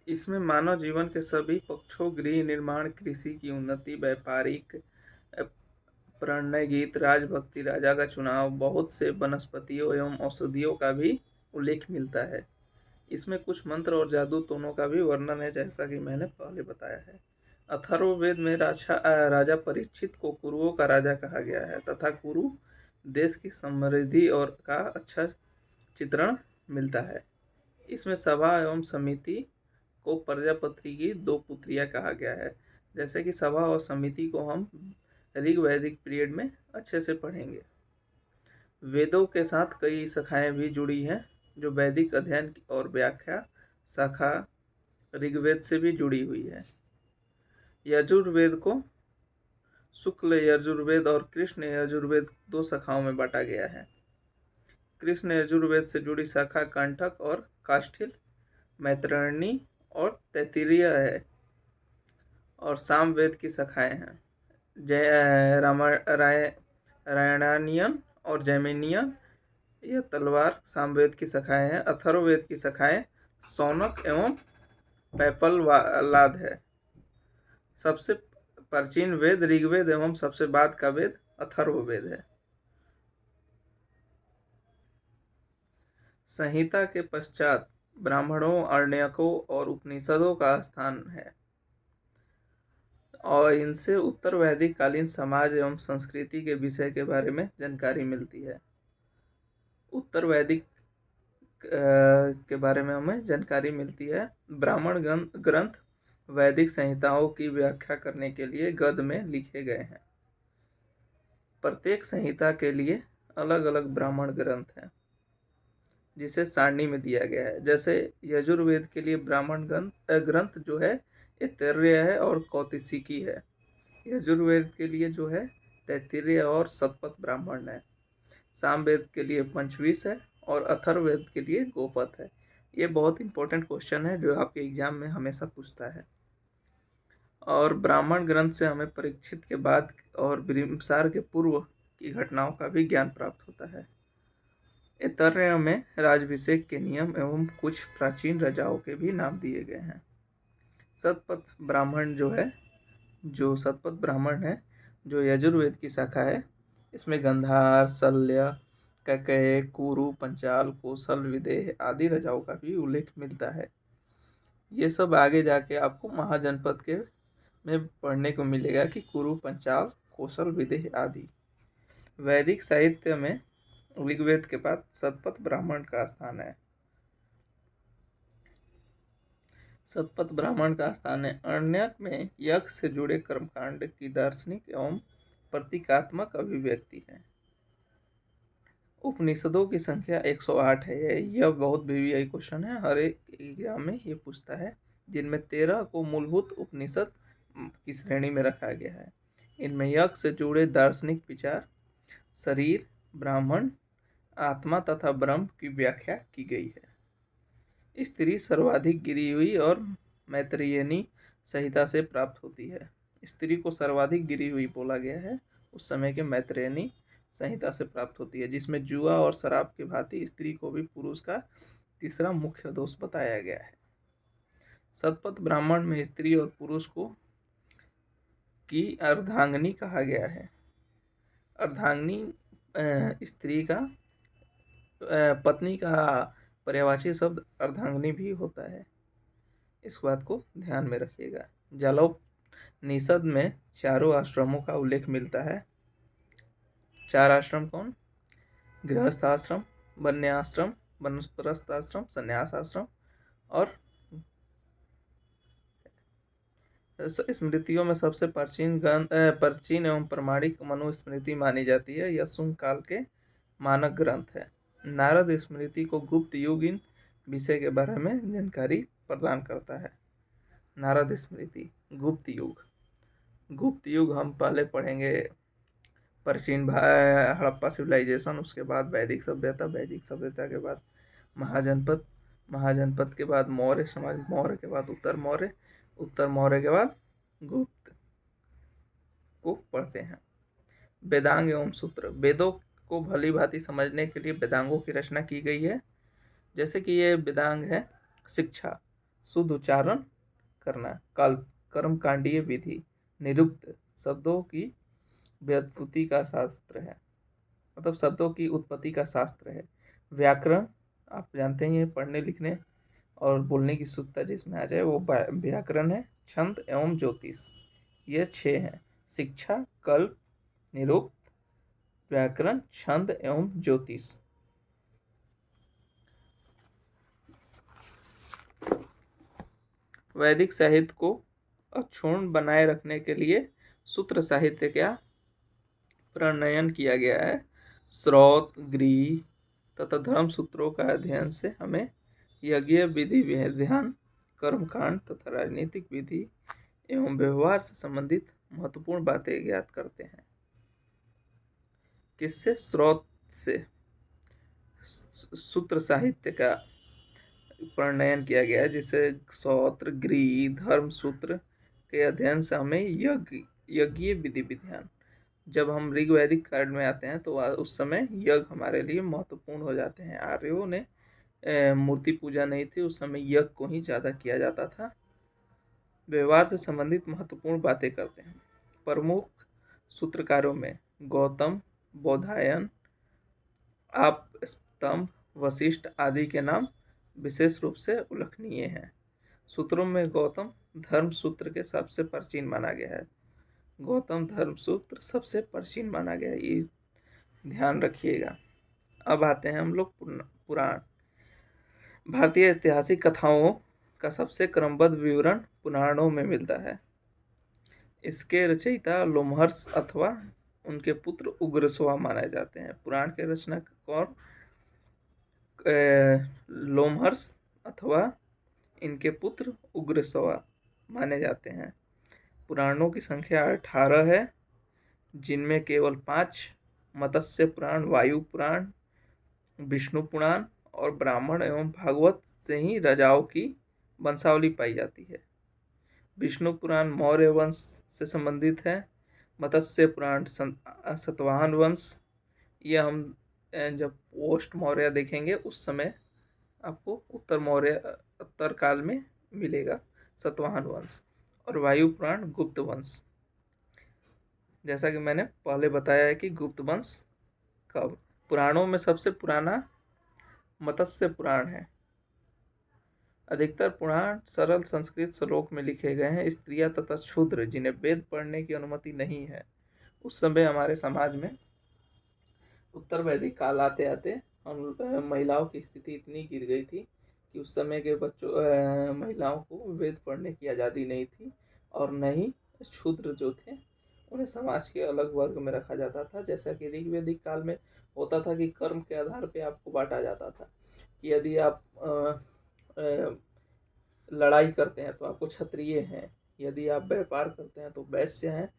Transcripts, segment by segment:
इसमें मानव जीवन के सभी पक्षों, गृह निर्माण, कृषि की उन्नति, व्यापारिक प्रणय गीत, राजभक्ति, राजा का चुनाव, बहुत से वनस्पतियों एवं औषधियों का भी उल्लेख मिलता है। इसमें कुछ मंत्र और जादू दोनों का भी वर्णन है, जैसा कि मैंने पहले बताया है। अथर्ववेद में राजा परीक्षित को कुरुओं का राजा कहा गया है तथा कुरु देश की समृद्धि और का अच्छा चित्रण मिलता है। इसमें सभा एवं समिति को प्रजापति की दो पुत्रियां कहा गया है। जैसे कि सभा और समिति को हम ऋग वैदिक पीरियड में अच्छे से पढ़ेंगे। वेदों के साथ कई शाखाएं भी जुड़ी हैं, जो वैदिक अध्ययन और व्याख्या शाखा ऋग्वेद से भी जुड़ी हुई है। यजुर्वेद को शुक्ल यजुर्वेद और कृष्ण यजुर्वेद दो शाखाओं में बांटा गया है। कृष्ण यजुर्वेद से जुड़ी शाखा कंठक और काष्ठिल, मैत्रेयणी और तैत्तिरीय है, और सामवेद की शाखाएं हैं जय रायणानियन और जैमिनियन। यह तलवार सामवेद की शाखाएं हैं। अथर्ववेद की शाखाएं सौनक एवं पैपलवालाद है। सबसे प्राचीन वेद ऋग्वेद एवं सबसे बाद का वेद अथर्ववेद है। संहिता के पश्चात ब्राह्मणों, आरण्यकों और उपनिषदों का स्थान है, और इनसे उत्तर वैदिक कालीन समाज एवं संस्कृति के विषय के बारे में जानकारी मिलती है। उत्तर वैदिक के बारे में हमें जानकारी मिलती है। ब्राह्मण ग्रंथ वैदिक संहिताओं की व्याख्या करने के लिए गद्य में लिखे गए हैं। प्रत्येक संहिता के लिए अलग अलग ब्राह्मण ग्रंथ हैं, जिसे सारणी में दिया गया है। जैसे यजुर्वेद के लिए ब्राह्मण ग्रंथ जो है ऐतरेय है और कौतिसिकी है। यजुर्वेद के लिए जो है तैत्तिरीय और शतपथ ब्राह्मण है। सामवेद के लिए पंचविश है और अथर्ववेद के लिए गोपथ है। ये बहुत इंपॉर्टेंट क्वेश्चन है जो आपके एग्जाम में हमेशा पूछता है। और ब्राह्मण ग्रंथ से हमें परीक्षित के बाद और बिंबिसार के पूर्व की घटनाओं का भी ज्ञान प्राप्त होता है। ऐतरेय में राजाभिषेक के नियम एवं कुछ प्राचीन राजाओं के भी नाम दिए गए हैं। शतपथ ब्राह्मण जो शतपथ ब्राह्मण है, जो यजुर्वेद की शाखा है, इसमें गंधार, शल्य, कैकेय, कुरु, पंचाल, कौशल, विदेह आदि राजाओं का भी उल्लेख मिलता है। ये सब आगे जाके आपको महाजनपद के में पढ़ने को मिलेगा कि कुरु, पंचाल, कौशल, विदेह आदि। वैदिक साहित्य में ऋग्वेद के बाद शतपथ ब्राह्मण का स्थान है। शतपथ ब्राह्मण का स्थान है। अरण्यक में यज्ञ से जुड़े कर्मकांड की दार्शनिक एवं प्रतीकात्मक अभिव्यक्ति है। उपनिषदों की संख्या 108 है। यह बहुत VVI क्वेश्चन है, हर एक एग्जाम में ये पूछता है, जिनमें 13 को मूलभूत उपनिषद की श्रेणी में रखा गया है। इनमें यज्ञ से जुड़े दार्शनिक विचार, शरीर, ब्राह्मण, आत्मा तथा ब्रह्म की व्याख्या की गई है। स्त्री सर्वाधिक गिरी हुई और मैत्रेयनी संहिता से प्राप्त होती है। स्त्री को सर्वाधिक गिरी हुई बोला गया है, उस समय के मैत्रेयनी संहिता से प्राप्त होती है, जिसमें जुआ और शराब की भांति स्त्री को भी पुरुष का तीसरा मुख्य दोष बताया गया है। शतपथ ब्राह्मण में स्त्री और पुरुष को की अर्धांगिनी कहा गया है। अर्धांगिनी स्त्री का पत्नी का पर्यायवाची शब्द अर्धांगिनी भी होता है। इस बात को ध्यान में रखिएगा। जालोपनिषद में चारों आश्रमों का उल्लेख मिलता है। 4 आश्रम कौन? गृहस्थ आश्रम, वन्याश्रम, वानप्रस्थ आश्रम, संन्यास आश्रम और स्मृतियों में सबसे प्राचीन एवं प्रमाणिक मनुस्मृति मानी जाती है। यह शुंग काल के मानक ग्रंथ है। नारद स्मृति को गुप्त युग इन विषय के बारे में जानकारी प्रदान करता है। नारद स्मृति गुप्त युग हम पहले पढ़ेंगे प्राचीन हड़प्पा सिविलाइजेशन, उसके बाद वैदिक सभ्यता के बाद महाजनपद के बाद मौर्य समाज, मौर्य के बाद उत्तर मौर्य के बाद गुप्त को पढ़ते हैं। वेदांग एवं सूत्र, वेदों को भली भांति समझने के लिए वेदांगों की रचना की गई है। जैसे कि ये वेदांग है शिक्षा, शुद्ध उच्चारण करना। कल्प कर्मकांडीय विधि। निरुक्त शब्दों की व्युत्पत्ति का शास्त्र है, मतलब शब्दों की उत्पत्ति का शास्त्र है। व्याकरण आप जानते हैं, ये पढ़ने लिखने और बोलने की शुद्धता जिसमें आ जाए वो व्याकरण है। छंद एवं ज्योतिष, ये 6 हैं। शिक्षा, कल्प, निरुक्त, व्याकरण, छंद एवं ज्योतिष। वैदिक साहित्य को अक्षुण्ण बनाए रखने के लिए सूत्र साहित्य का प्रणयन किया गया है। स्रोत, गृह तथा धर्म सूत्रों का अध्ययन से हमें यज्ञ विधि, विधान, कर्मकांड तथा राजनीतिक विधि एवं व्यवहार से संबंधित महत्वपूर्ण बातें ज्ञात करते हैं। किससे? स्रोत से। सूत्र साहित्य का प्रणयन किया गया है, जिसे स्रोत्र, गृह, धर्म सूत्र के अध्ययन से हमें यज्ञ विधि, विधान, जब हम ऋग्वैदिक काल में आते हैं तो उस समय यज्ञ हमारे लिए महत्वपूर्ण हो जाते हैं। आर्यों ने मूर्ति पूजा नहीं थी, उस समय यज्ञ को ही ज़्यादा किया जाता था। व्यवहार से संबंधित महत्वपूर्ण बातें करते हैं। प्रमुख सूत्रकारों में गौतम, बोधायन, आपस्तंभ, वशिष्ठ आदि के नाम विशेष रूप से उल्लेखनीय हैं। सूत्रों में गौतम धर्म सूत्र के सबसे प्राचीन माना गया है। गौतम धर्म सूत्र सबसे प्राचीन माना गया है, ये ध्यान रखिएगा। अब आते हैं हम लोग पुराण। भारतीय ऐतिहासिक कथाओं का सबसे क्रमबद्ध विवरण पुराणों में मिलता है। इसके रचयिता लोमहर्ष अथवा उनके पुत्र उग्रश्रवा माने जाते हैं। पुराण के रचना कौन? लोमहर्ष अथवा इनके पुत्र उग्रश्रवा माने जाते हैं। पुराणों की संख्या 18 है, जिनमें केवल 5 मत्स्य पुराण, वायु पुराण, विष्णु पुराण और ब्राह्मण एवं भागवत से ही राजाओं की वंशावली पाई जाती है। विष्णु पुराण मौर्य वंश से संबंधित है। मत्स्य पुराण सतवाहन वंश, ये हम जब पोस्ट मौर्य देखेंगे उस समय आपको उत्तर काल में मिलेगा सतवाहन वंश। और वायु पुराण गुप्त वंश, जैसा कि मैंने पहले बताया है कि गुप्त वंश कब। पुराणों में सबसे पुराना मत्स्य पुराण है। अधिकतर पुराण सरल संस्कृत श्लोक में लिखे गए हैं। स्त्रियां तथा शूद्र जिन्हें वेद पढ़ने की अनुमति नहीं है, उस समय हमारे समाज में उत्तर वैदिक काल आते आते महिलाओं की स्थिति इतनी गिर गई थी कि उस समय के बच्चों महिलाओं को वेद पढ़ने की आज़ादी नहीं थी, और न ही शूद्र जो थे उन्हें समाज के अलग वर्ग में रखा जाता था। जैसा कि ऋग्वैदिक काल में होता था कि कर्म के आधार पे आपको बांटा जाता था कि यदि आप लड़ाई करते हैं तो आपको क्षत्रिय हैं, यदि आप व्यापार करते हैं तो वैश्य हैं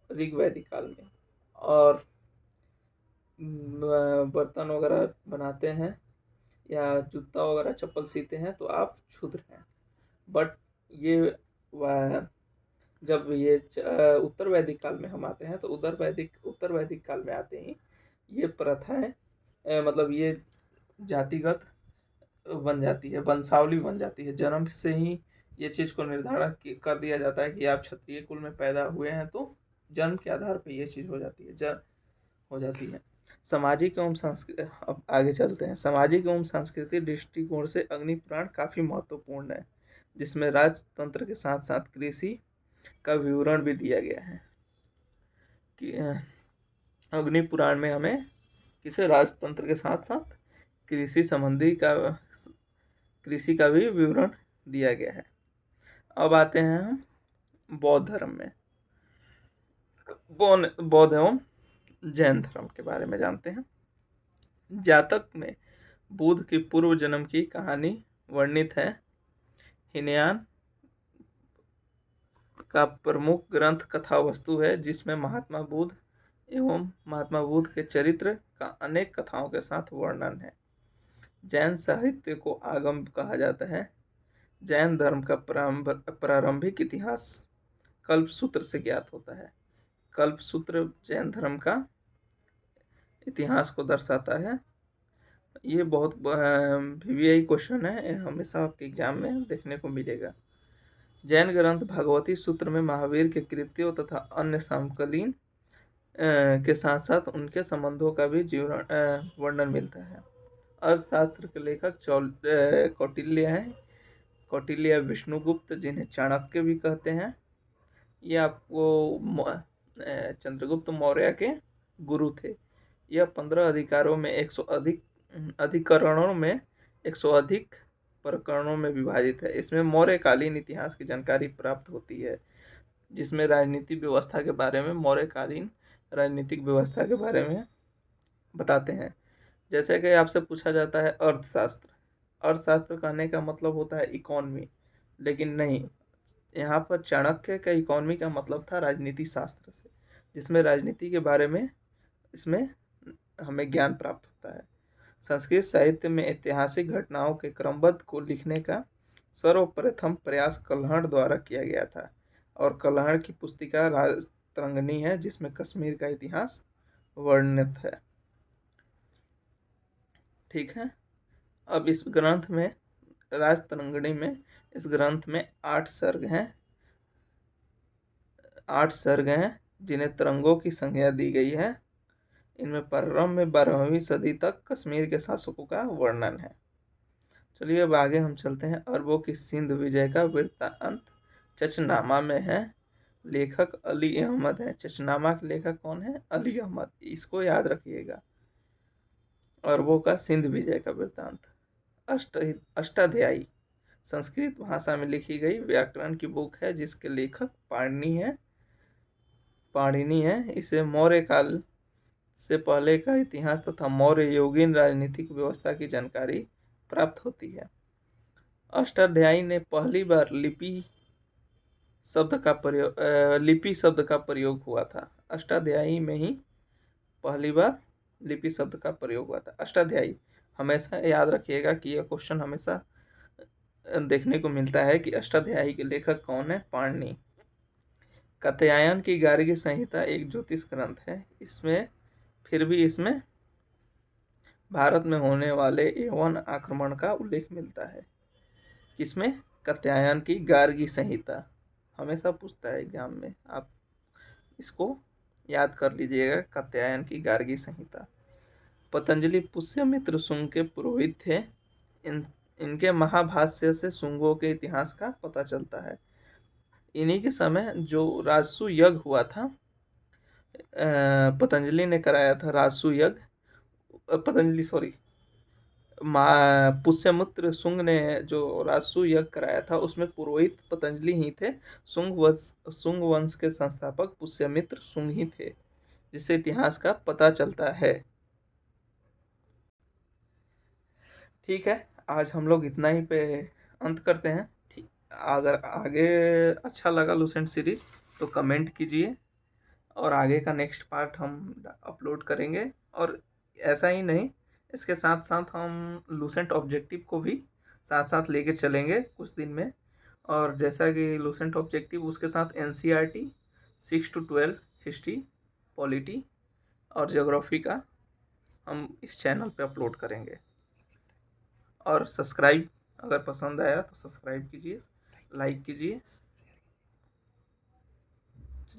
ऋग्वैदिक काल में, और बर्तन वगैरह बनाते हैं या जूता वगैरह चप्पल सीते हैं तो आप शूद्र हैं। बट ये जब ये उत्तर वैदिक काल में हम आते हैं तो उत्तर वैदिक काल में आते ही ये प्रथाएं मतलब ये जातिगत बन जाती है, वंशावली बन जाती है। जन्म से ही ये चीज़ को निर्धारण कर दिया जाता है कि आप क्षत्रिय कुल में पैदा हुए हैं तो जन्म के आधार पर ये चीज़ हो जाती है। सामाजिक एवं सांस्कृतिक, अब आगे चलते हैं। सामाजिक एवं सांस्कृतिक दृष्टिकोण से अग्नि पुराण काफ़ी महत्वपूर्ण है, जिसमें राजतंत्र के साथ साथ कृषि का विवरण भी दिया गया है कि अग्नि पुराण में हमें किसे राजतंत्र के साथ साथ कृषि का भी विवरण दिया गया है। अब आते हैं हम बौद्ध धर्म में। बौद्ध एवं जैन धर्म के बारे में जानते हैं। जातक में बुद्ध की पूर्व जन्म की कहानी वर्णित है। हीनयान का प्रमुख ग्रंथ कथा वस्तु है, जिसमें महात्मा बुद्ध एवं महात्मा बुद्ध के चरित्र का अनेक कथाओं के साथ वर्णन है। जैन साहित्य को आगम कहा जाता है। जैन धर्म का प्रारंभिक इतिहास कल्पसूत्र से ज्ञात होता है। कल्पसूत्र जैन धर्म का इतिहास को दर्शाता है। ये बहुत VVI क्वेश्चन है, हमेशा आपके एग्जाम में देखने को मिलेगा। जैन ग्रंथ भगवती सूत्र में महावीर के कृत्यों तथा अन्य समकालीन के साथ साथ उनके संबंधों का भी जीवन वर्णन मिलता है। अर्थशास्त्र के लेखक कौटिल्य हैं। कौटिल्य विष्णुगुप्त, जिन्हें चाणक्य भी कहते हैं, ये आपको चंद्रगुप्त मौर्य के गुरु थे। यह 15 अधिकारों में 100 अधिक अधिकरणों में 100 अधिक प्रकरणों में विभाजित है। इसमें मौर्यकालीन इतिहास की जानकारी प्राप्त होती है, जिसमें राजनीतिक व्यवस्था के बारे में, मौर्यकालीन राजनीतिक व्यवस्था के बारे में बताते हैं। जैसे कि आपसे पूछा जाता है अर्थशास्त्र। अर्थशास्त्र कहने का मतलब होता है इकोनॉमी, लेकिन नहीं, यहाँ पर चाणक्य का इकोनॉमी का मतलब था राजनीति शास्त्र से, जिसमें राजनीति के बारे में इसमें हमें ज्ञान प्राप्त होता है। संस्कृत साहित्य में ऐतिहासिक घटनाओं के क्रमबद्ध को लिखने का सर्वप्रथम प्रयास कल्हड़ द्वारा किया गया था, और कल्हड़ की पुस्तिका राजतरंगिणी है, जिसमें कश्मीर का इतिहास वर्णित है। ठीक है। अब इस ग्रंथ में, राजतरंगिणी में, इस ग्रंथ में 8 सर्ग हैं। 8 सर्ग हैं जिन्हें तरंगों की संज्ञा दी गई है। इनमें प्रारंभ में 12वीं सदी तक कश्मीर के शासकों का वर्णन है। चलिए अब आगे हम चलते हैं। अरबों की सिंध विजय का वृत्तांत चचनामा में है। लेखक अली अहमद है। चचनामा के लेखक कौन है? अली अहमद। इसको याद रखिएगा। अरबों का सिंध विजय का वृत्तांत। अष्टाध्यायी संस्कृत भाषा में लिखी गई व्याकरण की बुक है, जिसके लेखक पाणिनि है। इसे मौर्य काल से पहले का इतिहास तथा मौर्य योगीन राजनीतिक व्यवस्था की जानकारी प्राप्त होती है। अष्टाध्यायी ने पहली बार लिपि शब्द का प्रयोग हुआ था। अष्टाध्यायी में ही पहली बार लिपि शब्द का प्रयोग हुआ था। अष्टाध्यायी, हमेशा याद रखिएगा कि यह क्वेश्चन हमेशा देखने को मिलता है कि अष्टाध्यायी के लेखक कौन है? पाणिनि। कात्यायन की गार्गी संहिता एक ज्योतिष ग्रंथ है। इसमें भारत में होने वाले यवन आक्रमण का उल्लेख मिलता है। किसमें? कात्यायन की गार्गी संहिता। हमेशा पूछता है एग्जाम में, आप इसको याद कर लीजिएगा, कात्यायन की गार्गी संहिता। पतंजलि पुष्यमित्र शुंग के पुरोहित थे। इनके महाभाष्य से शुंगों के इतिहास का पता चलता है। इन्हीं के समय जो राजसु यज्ञ हुआ था, पतंजलि ने कराया था राजसु यज्ञ। पुष्यमित्र शुंग ने जो राजसु यज्ञ कराया था, उसमें पुरोहित पतंजलि ही थे। शुंग वंश के संस्थापक पुष्यमित्र शुंग ही थे, जिससे इतिहास का पता चलता है। ठीक है, आज हम लोग इतना ही पे अंत करते हैं। ठीक, अगर आगे अच्छा लगा लूसेंट सीरीज तो कमेंट कीजिए, और आगे का नेक्स्ट पार्ट हम अपलोड करेंगे। और ऐसा ही नहीं, इसके साथ साथ हम लूसेंट ऑब्जेक्टिव को भी साथ साथ लेके चलेंगे कुछ दिन में। और जैसा कि लूसेंट ऑब्जेक्टिव, उसके साथ NCERT 6 to 12 हिस्ट्री, पॉलिटी और ज्योग्राफी का हम इस चैनल पे अपलोड करेंगे। और सब्सक्राइब, अगर पसंद आया तो सब्सक्राइब कीजिए, लाइक कीजिए।